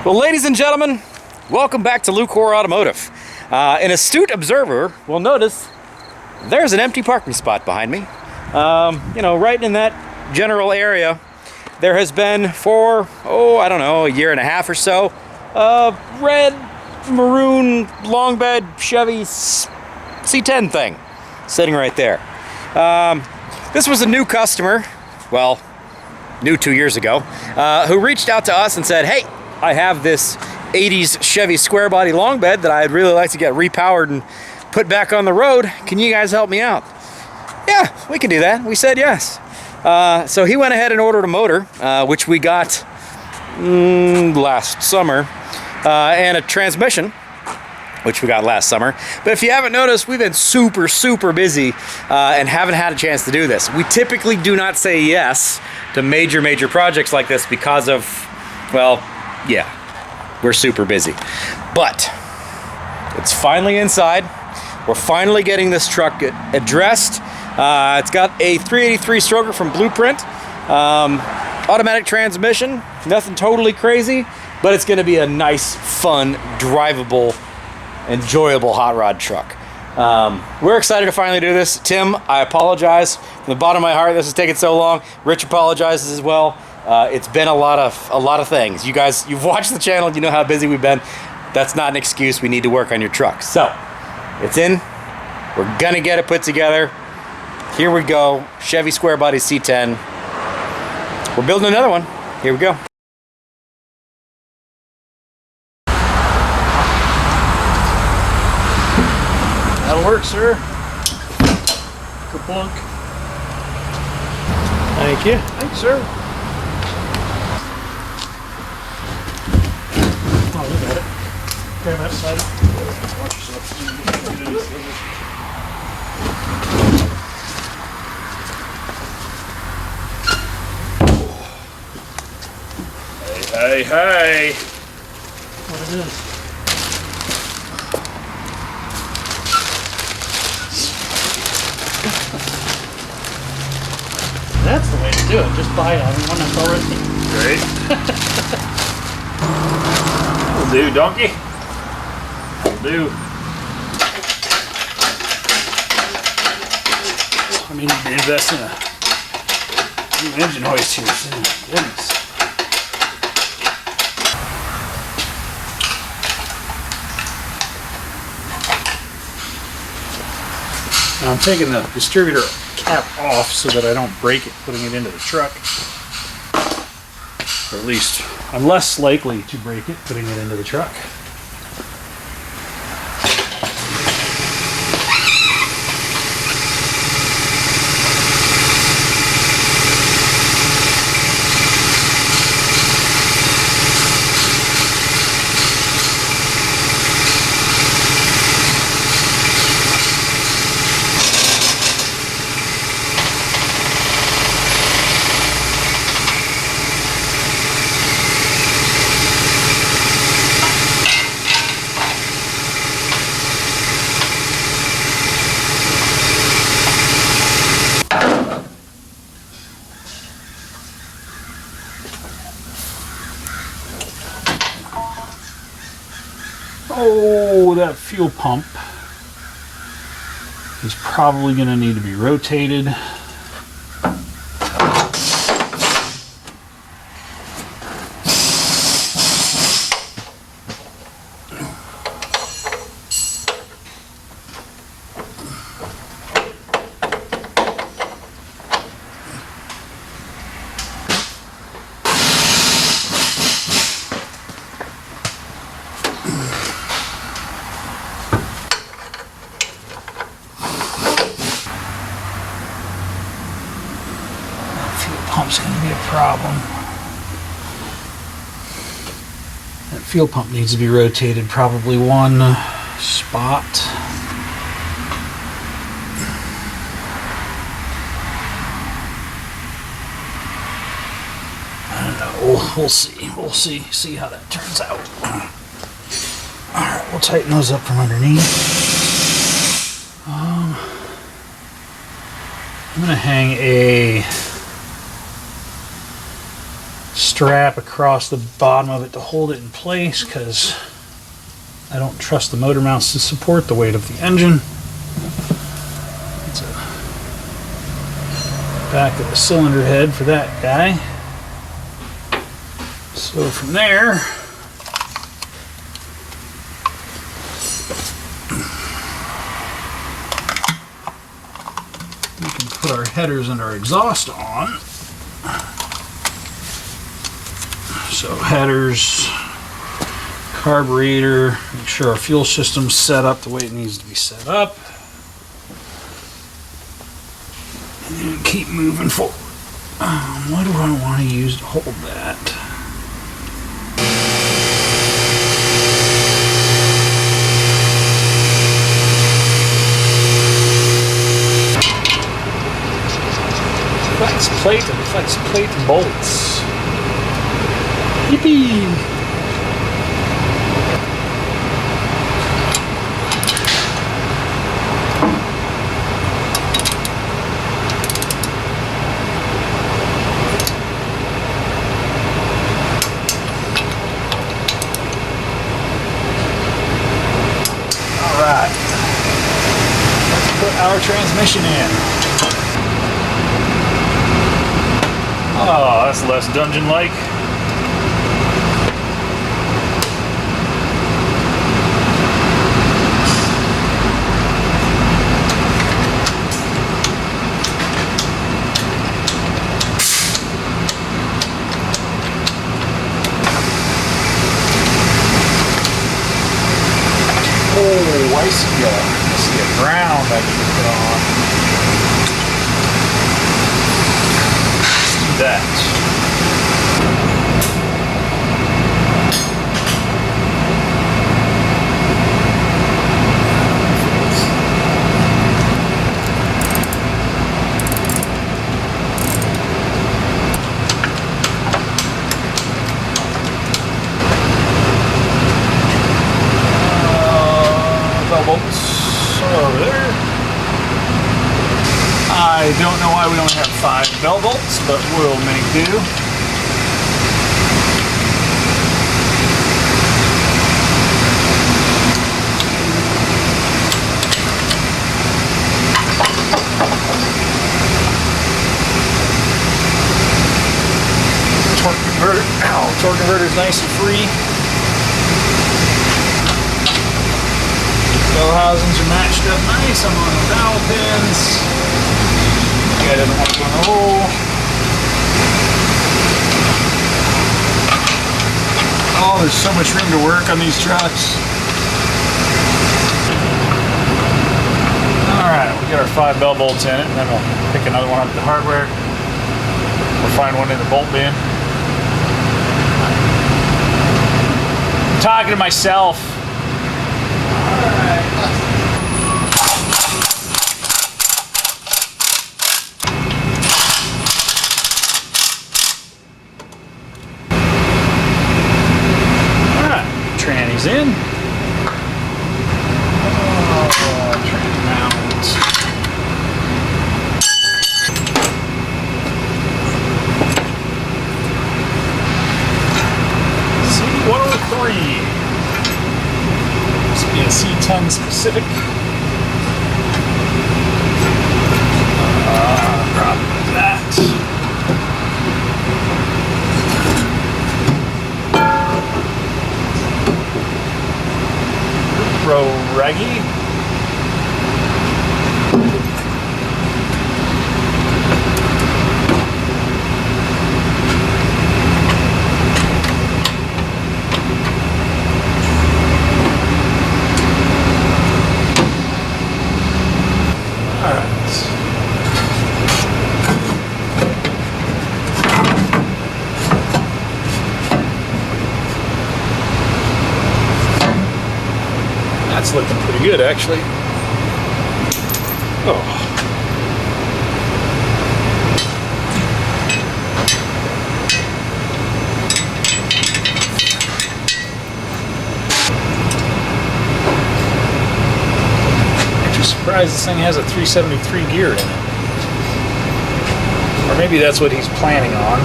Well, ladies and gentlemen, welcome back to Lucore Automotive. An astute observer will notice there's an empty parking spot behind me. You know, right in that general area, there has been for, I don't know, a year and a half or so, red, maroon, long bed Chevy C10 thing sitting right there. This was a new customer, well, new 2 years ago, who reached out to us and said, hey, I have this 80s Chevy square body long bed that I'd really like to get repowered and put back on the road. Can you guys help me out? Yeah, we can do that. We said yes. So he went ahead and ordered a motor, which we got last summer, and a transmission, which we got last summer. But if you haven't noticed, we've been super busy and haven't had a chance to do this. We typically do not say yes to major projects like this because of, well, yeah, we're super busy. But it's finally inside. We're finally getting this truck addressed. It's got a 383 stroker from Blueprint, automatic transmission, nothing totally crazy, but it's gonna be a nice, fun, drivable, enjoyable hot rod truck. We're excited to finally do this. Tim, I apologize from the bottom of my heart this is taking so long. Rich apologizes as well. It's been a lot of things. You guys, you've watched the channel, you know how busy we've been. That's not an excuse. We need to work on your truck. So, it's in. We're gonna get it put together. Here we go. Chevy square body C10. We're building another one. Here we go. That'll work, sir. Kaplunk. Thank you. Thanks, sir. Oh, look at it. Grab that side. Watch yourself. Hey. What it is? That's the way to do it. Just buy one that's already. Great. Will do, donkey. Will do. I mean, you invest in a new engine hoist here soon. Goodness. Now I'm taking the distributor cap off so that I don't break it putting it into the truck. Or at least I'm less likely to break it putting it into the truck. Oh, that fuel pump is probably going to need to be rotated. Pump's going to be a problem. That fuel pump needs to be rotated probably one spot. I don't know. We'll see how that turns out. Alright, we'll tighten those up from underneath. I'm going to hang a strap across the bottom of it to hold it in place because I don't trust the motor mounts to support the weight of the engine. It's a back of the cylinder head for that guy. So from there, we can put our headers and our exhaust on. So headers, carburetor, make sure our fuel system's set up the way it needs to be set up. And keep moving forward. What do I want to use to hold that? Flex plate and bolts. Yippee! Alright. Let's put our transmission in. Oh, that's less dungeon-like. Oh, I see a ground I can put on. That. Bell bolts are over there. I don't know why we only have 5 bell bolts, but we'll make do. Torque converter. Ow, torque converter is nice and free. Bell housings are matched up nice. I'm on the dowel pins. Guy doesn't want to go in the hole. Oh, there's so much room to work on these trucks. Alright, we got our 5 bell bolts in it, and then we'll pick another one up at the hardware. We'll find one in the bolt bin. I'm talking to myself. Alright. Tranny's in. Oh, tranny mount. C103. Must be a C10 specific. Probably that. Raggy. All right. That's looking pretty good, actually. Oh. Actually surprised this thing has a 373 gear in it. Or maybe that's what he's planning on.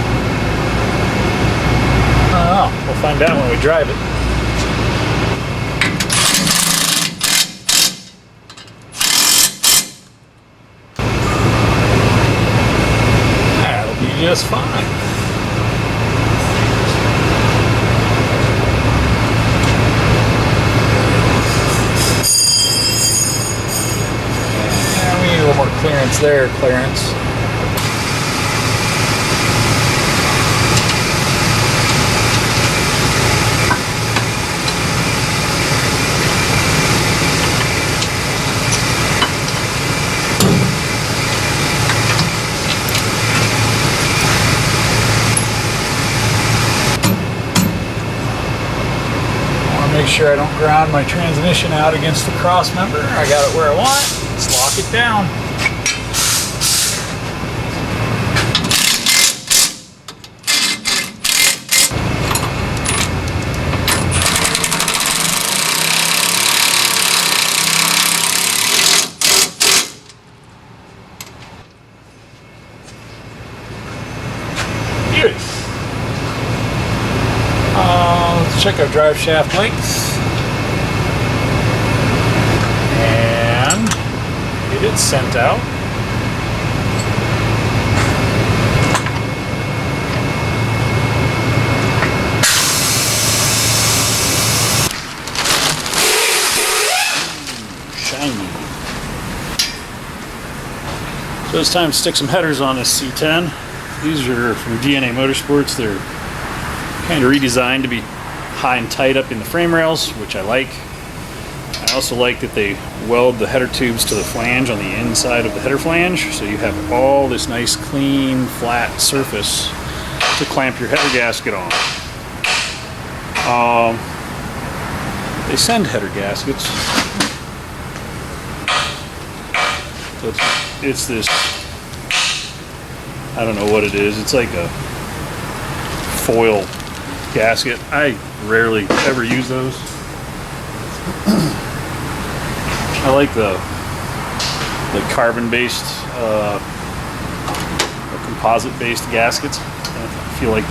We'll find out when we drive it. That'll be just fine. Yeah, we need a little more clearance there, Clarence. Make sure I don't ground my transmission out against the cross member. I got it where I want. Let's lock it down. Beautiful. Let's check our drive shaft length and get it sent out. Shiny. So it's time to stick some headers on this C10. These are from DNA Motorsports. They're kind of redesigned to be high and tight up in the frame rails, which I like. I also like that they weld the header tubes to the flange on the inside of the header flange, so you have all this nice clean flat surface to clamp your header gasket on. They send header gaskets. So it's this, I don't know what it is, it's like a foil gasket. I rarely ever use those. I like the carbon-based, composite-based gaskets. I feel like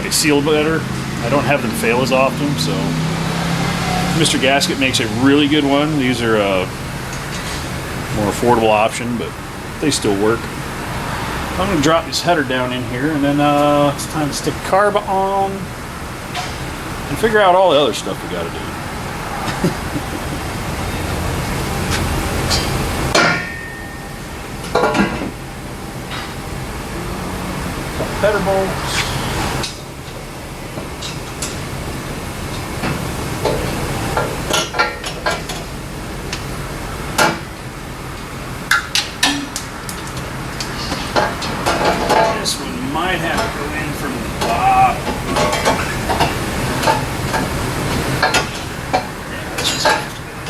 they seal better. I don't have them fail as often, so Mr. Gasket makes a really good one. These are a more affordable option, but they still work. I'm going to drop this header down in here, and then it's time to stick carb on and figure out all the other stuff we got to do. Header bolts. This one might have to go in from the bottom. Yeah, this one's gonna have to go.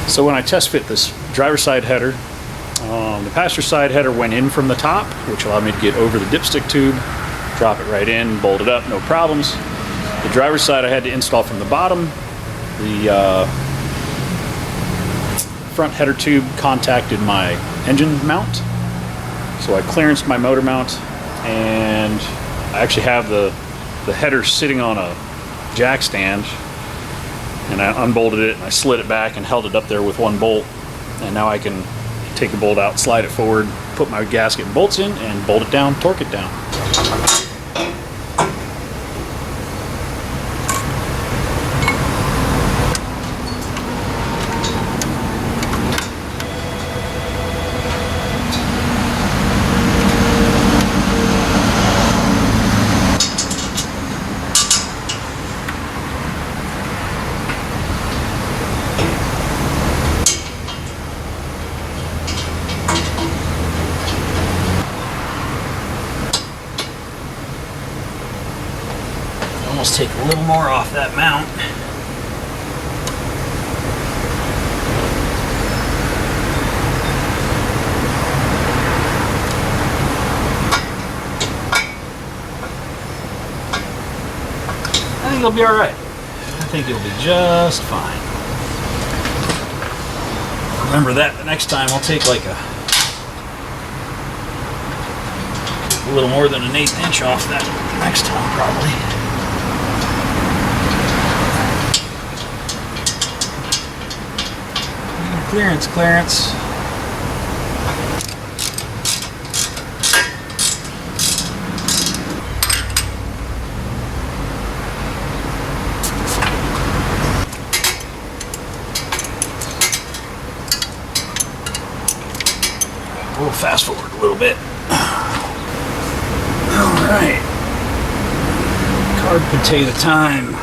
So when I test fit this driver's side header, the passenger side header went in from the top, which allowed me to get over the dipstick tube, drop it right in, bolt it up, no problems. The driver's side I had to install from the bottom. The front header tube contacted my engine mount, so I clearanced my motor mount, and I actually have the header sitting on a jack stand, and I unbolted it and I slid it back and held it up there with one bolt, and now I can take the bolt out, slide it forward, put my gasket and bolts in, and bolt it down, torque it down. Almost take a little more off that mount. I think it'll be all right. I think it'll be just fine. Remember that the next time I'll take like a little more than an 1/8 inch off that next time probably. Clearance, clearance. We'll fast forward a little bit. All right. Carb potato time.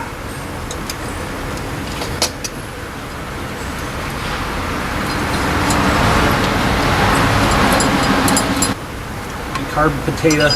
Carb potato.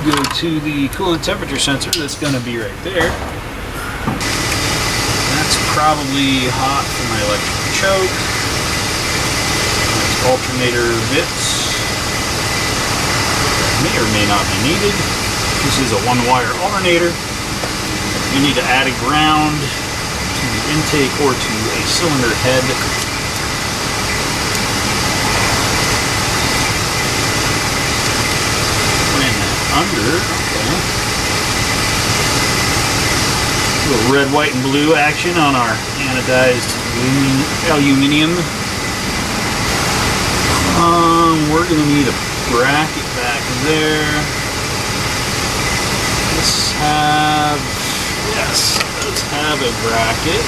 Go to the coolant temperature sensor. That's going to be right there. That's probably hot for my electric choke. That's alternator bits. May or may not be needed. This is a 1-wire alternator. You need to add a ground to the intake or to a cylinder head. Under, okay. A little red, white, and blue action on our anodized aluminum. We're gonna need a bracket back there. Let's have a bracket.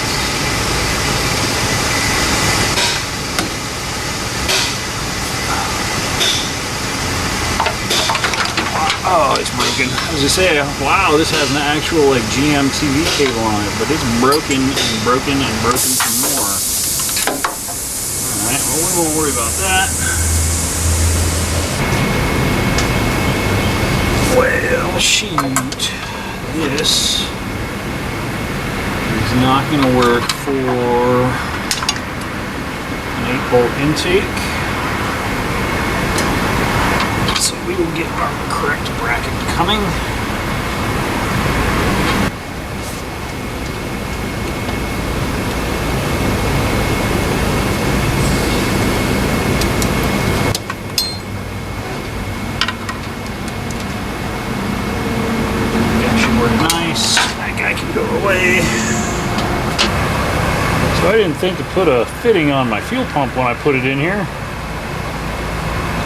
Oh, it's broken. I was gonna say, wow, this has an actual like GM TV cable on it, but it's broken and broken and broken some more. Alright, well, we won't worry about that. Well, shoot. This is not gonna work for an 8-volt intake. So we will get our correct bracket coming. That should work nice. That guy can go away. So I didn't think to put a fitting on my fuel pump when I put it in here.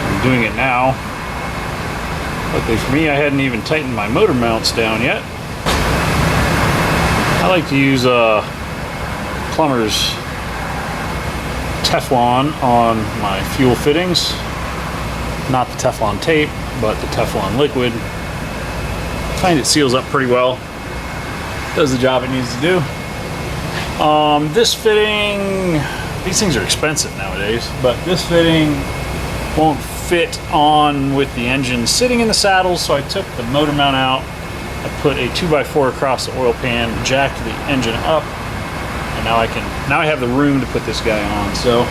I'm doing it now. Luckily for me, I hadn't even tightened my motor mounts down yet. I like to use plumber's Teflon on my fuel fittings. Not the Teflon tape, but the Teflon liquid. I find it seals up pretty well. Does the job it needs to do. This fitting, these things are expensive nowadays, but this fitting won't fit on with the engine sitting in the saddle, so I took the motor mount out. I put a 2x4 across the oil pan, jacked the engine up, and now I have the room to put this guy on. So I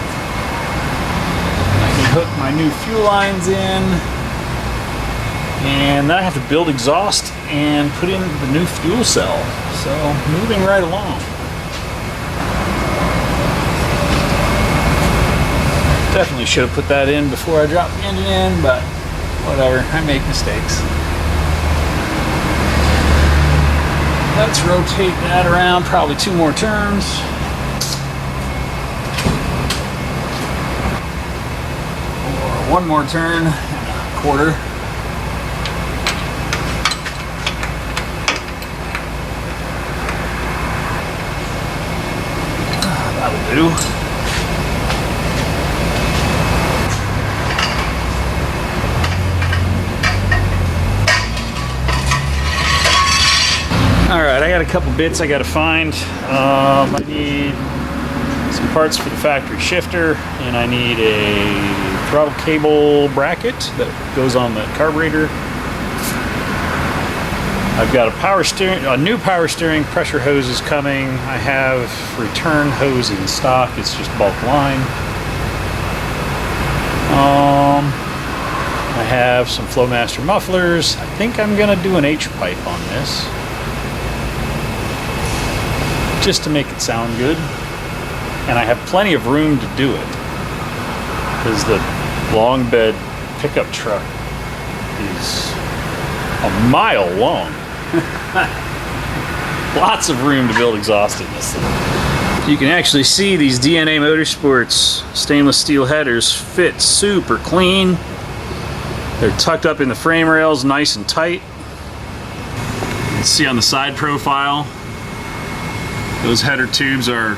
can hook my new fuel lines in, and then I have to build exhaust and put in the new fuel cell. So moving right along. Definitely should have put that in before I dropped the engine in, but whatever, I make mistakes. Let's rotate that around, probably 2 more turns. Or 1 more turn and a quarter. That'll do. Alright, I got a couple bits I gotta find. I need some parts for the factory shifter, and I need a throttle cable bracket that goes on the carburetor. I've got a new power steering pressure hose is coming. I have return hose in stock. It's just bulk line. I have some Flowmaster mufflers. I think I'm gonna do an H pipe on this, just to make it sound good. And I have plenty of room to do it, because the long bed pickup truck is a mile long. Lots of room to build exhaust in this thing. You can actually see these DNA Motorsports stainless steel headers fit super clean. They're tucked up in the frame rails, nice and tight. You can see on the side profile, those header tubes are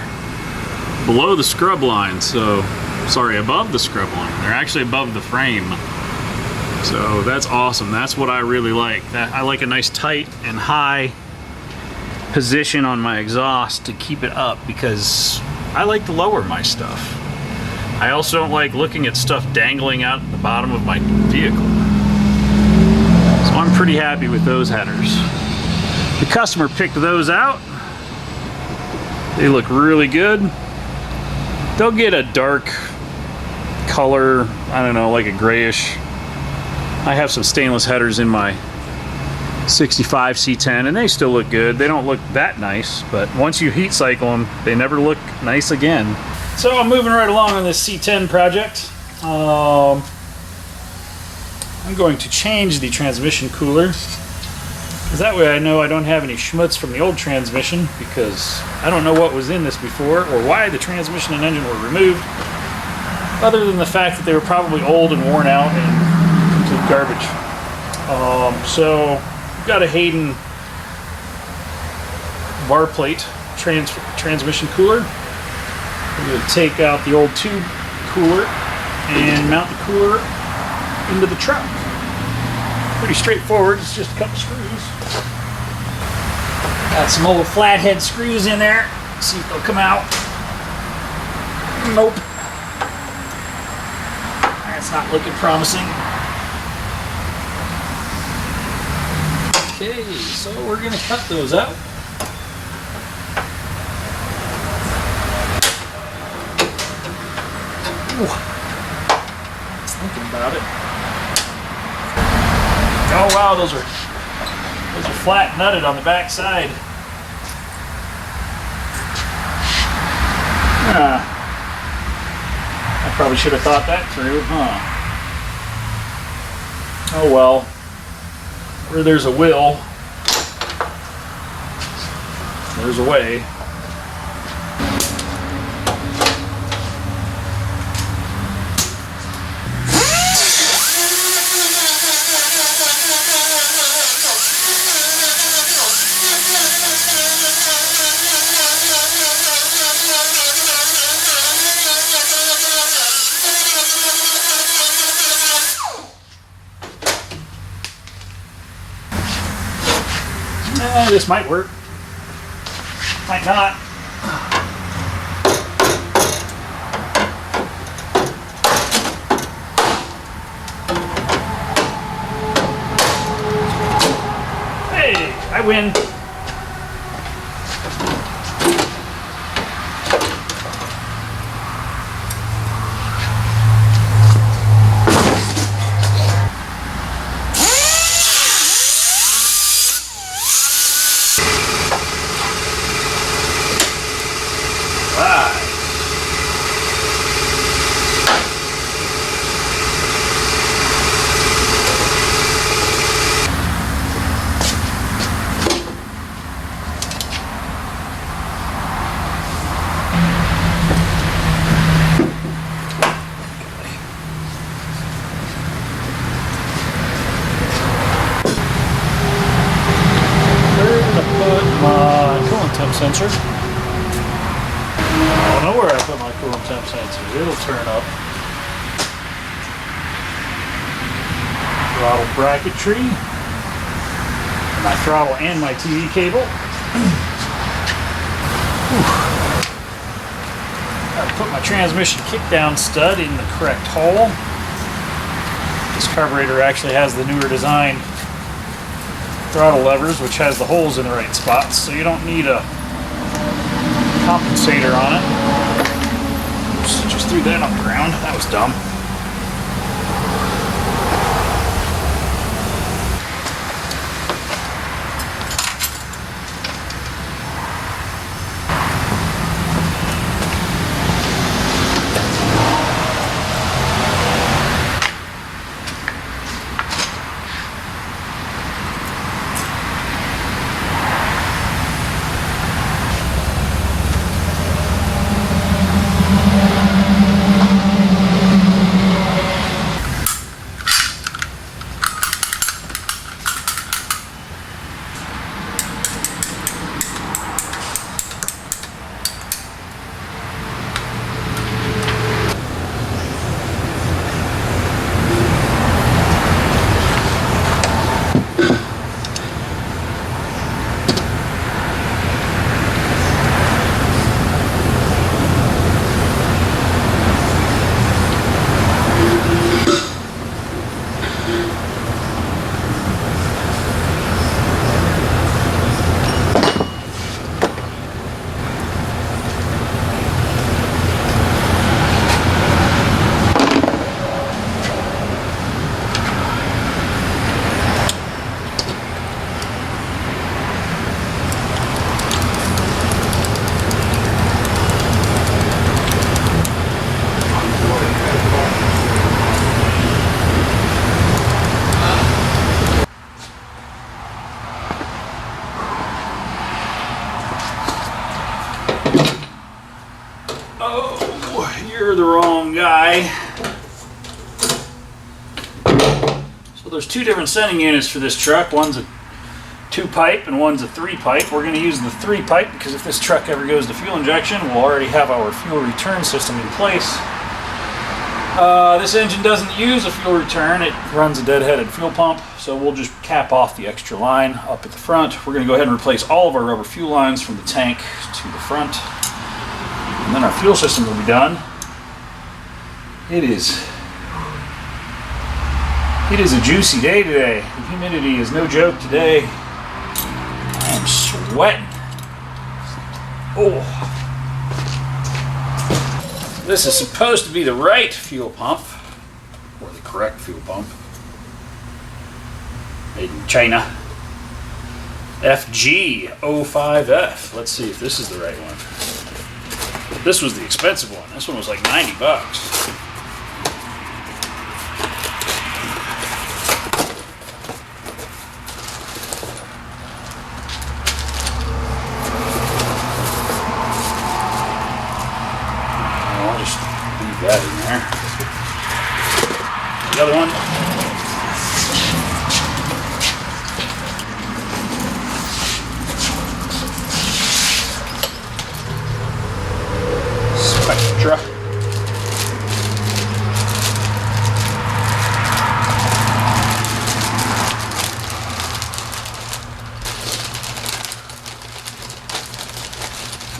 below the scrub line, above the scrub line. They're actually above the frame. So that's awesome. That's what I really like. I like a nice tight and high position on my exhaust to keep it up, because I like to lower my stuff. I also don't like looking at stuff dangling out at the bottom of my vehicle. So I'm pretty happy with those headers. The customer picked those out. They look really good. They'll get a dark color, I don't know, like a grayish. I have some stainless headers in my 65 C10 and they still look good. They don't look that nice, but once you heat cycle them, they never look nice again. So I'm moving right along on this C10 project. I'm going to change the transmission cooler, because that way I know I don't have any schmutz from the old transmission, because I don't know what was in this before or why the transmission and engine were removed, other than the fact that they were probably old and worn out and complete garbage. So we've got a Hayden bar plate transmission cooler. We're going to take out the old tube cooler and mount the cooler into the truck. Pretty straightforward, it's just a couple screws. Got some old flathead screws in there. See if they'll come out. Nope. That's not looking promising. Okay, so we're gonna cut those out. Thinking about it. Oh wow, those are flat nutted on the back side. I probably should have thought that through, huh? Oh well. Where there's a will, there's a way. This might work, might not. Hey, I win. Sensor. I don't know where I put my coolant temp sensor. It'll turn up. Throttle bracketry. My throttle and my TV cable. I'll put my transmission kickdown stud in the correct hole. This carburetor actually has the newer design throttle levers, which has the holes in the right spots, so you don't need a compensator on it. Oops, just threw that on the ground. That was dumb. You're the wrong guy. So there's two different sending units for this truck. One's a 2-pipe and one's a 3-pipe. We're going to use the 3-pipe because if this truck ever goes to fuel injection, we'll already have our fuel return system in place. This engine doesn't use a fuel return. It runs a deadheaded fuel pump, so we'll just cap off the extra line up at the front. We're going to go ahead and replace all of our rubber fuel lines from the tank to the front. And then our fuel system will be done. It is a juicy day today. The humidity is no joke today. I am sweating. Oh. This is supposed to be the right fuel pump, or the correct fuel pump. Made in China. FG05F. Let's see if this is the right one. This was the expensive one. This one was like 90 bucks. I'll just leave that in there. The other one. Spectra.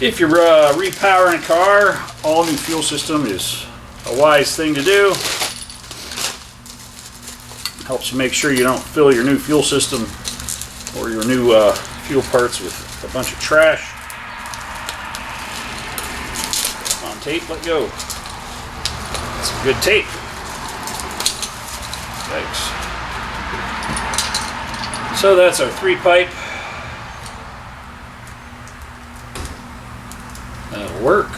If you're repowering a car, all new fuel system is a wise thing to do. Helps you make sure you don't fill your new fuel system or your new fuel parts with a bunch of trash. On tape, let go. It's a good tape. Thanks. So that's our 3-pipe. That'll work.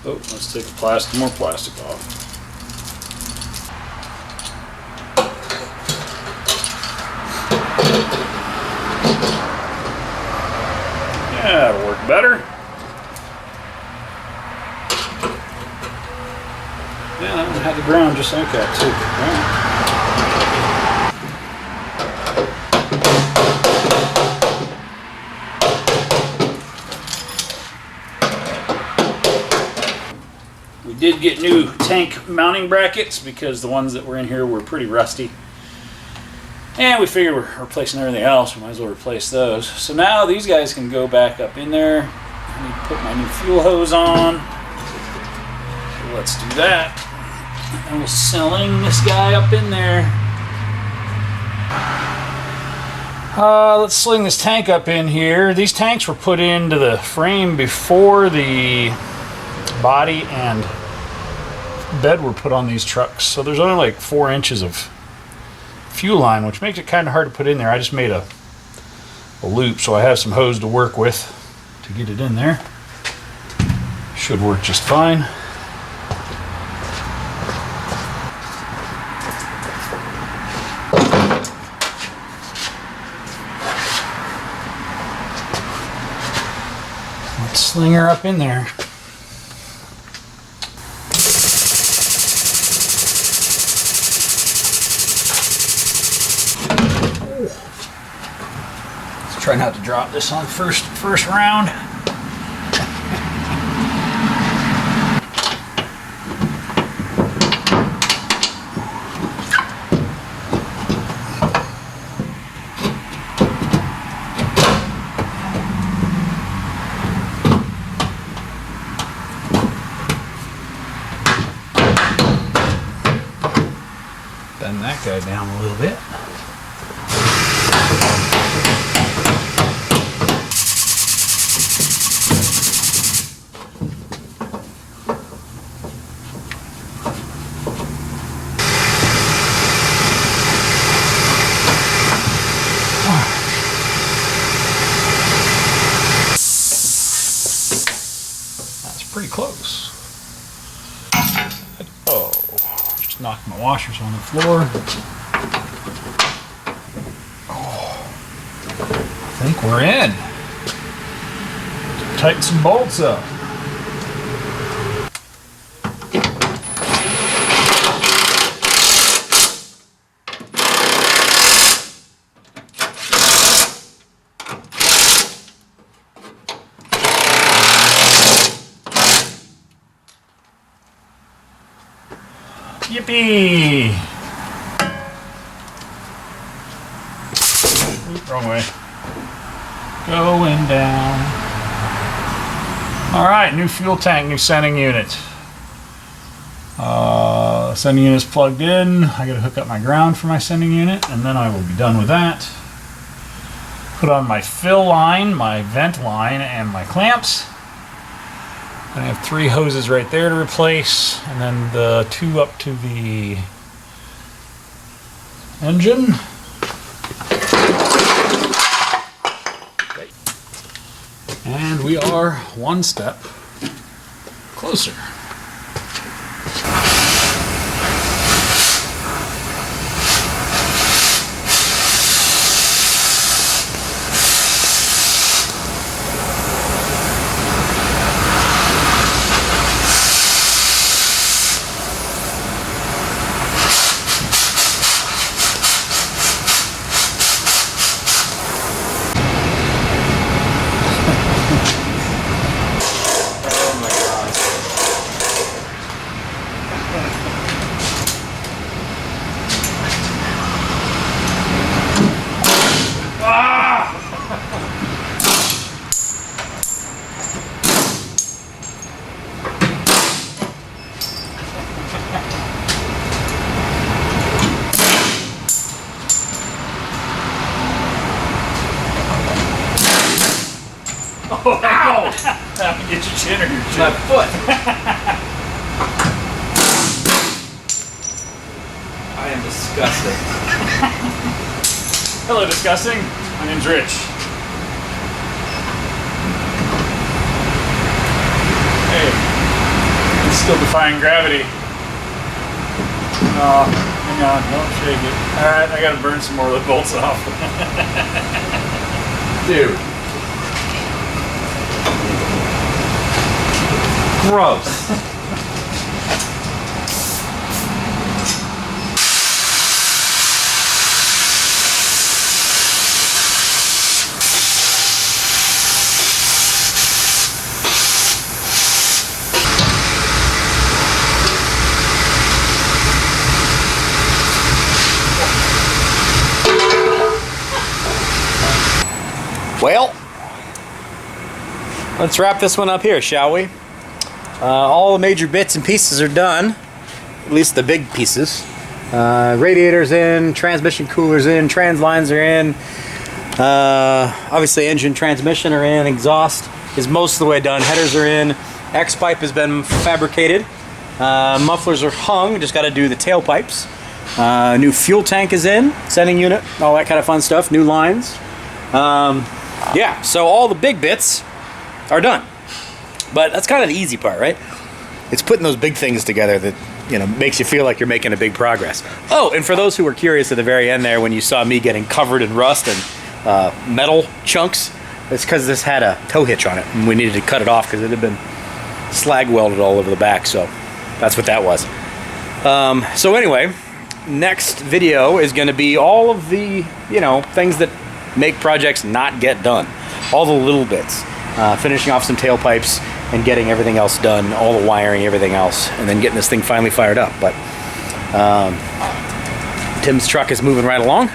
Oh, let's take the more plastic off. Yeah, that'll work better. Yeah, that one had the ground just like that too. Right. We did get new tank mounting brackets because the ones that were in here were pretty rusty. And we figured we're replacing everything else. We might as well replace those. So now these guys can go back up in there. I need to put my new fuel hose on. So let's do that. And we'll sling this guy up in there. Let's sling this tank up in here. These tanks were put into the frame before the body and bed were put on these trucks. So there's only like 4 inches of fuel line, which makes it kind of hard to put in there. I just made a loop, so I have some hose to work with to get it in there. Should work just fine. Let's sling her up in there. Try not to drop this on first round. Bend that guy down a little bit. Pretty close. Oh, just knocked my washers on the floor. Oh, I think we're in. Tighten some bolts up. Yippee! Oop, wrong way. Going down. Alright, new fuel tank, new sending unit. Sending unit's plugged in. I gotta hook up my ground for my sending unit, and then I will be done with that. Put on my fill line, my vent line, and my clamps. I have 3 hoses right there to replace, and then the 2 up to the engine. And we are 1 step closer. Oh, ow! Get your chin or your chin. My foot. I am disgusted. Hello, disgusting. My name's Rich. Hey, it's still defying gravity. Oh, hang on, don't shake it. Alright, I gotta burn some more of the bolts off. Dude. Gross. Well, let's wrap this one up here, shall we? All the major bits and pieces are done, at least the big pieces. Radiator's in, transmission cooler's in, trans lines are in. Obviously engine, transmission are in, exhaust is most of the way done, headers are in, X-pipe has been fabricated, mufflers are hung, just got to do the tailpipes. New fuel tank is in, sending unit, all that kind of fun stuff, new lines. Yeah, so all the big bits are done. But that's kind of the easy part, right? It's putting those big things together that, you know, makes you feel like you're making a big progress. Oh, and for those who were curious at the very end there when you saw me getting covered in rust and metal chunks, it's because this had a tow hitch on it and we needed to cut it off because it had been slag welded all over the back, so that's what that was. So anyway, next video is going to be all of the, you know, things that make projects not get done. All the little bits. Finishing off some tailpipes and getting everything else done, all the wiring, everything else, and then getting this thing finally fired up. But Tim's truck is moving right along.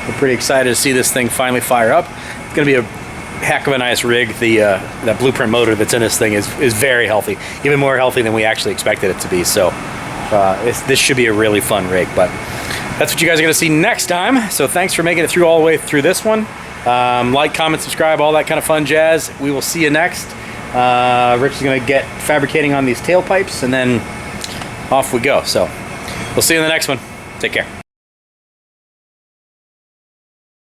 We're pretty excited to see this thing finally fire up. It's going to be a heck of a nice rig. That blueprint motor that's in this thing is very healthy, even more healthy than we actually expected it to be. So this should be a really fun rig. But that's what you guys are going to see next time. So thanks for making it through all the way through this one. Like, comment, subscribe, all that kind of fun jazz. We will see you next. Rich is going to get fabricating on these tailpipes, and then off we go. So we'll see you in the next one. Take care.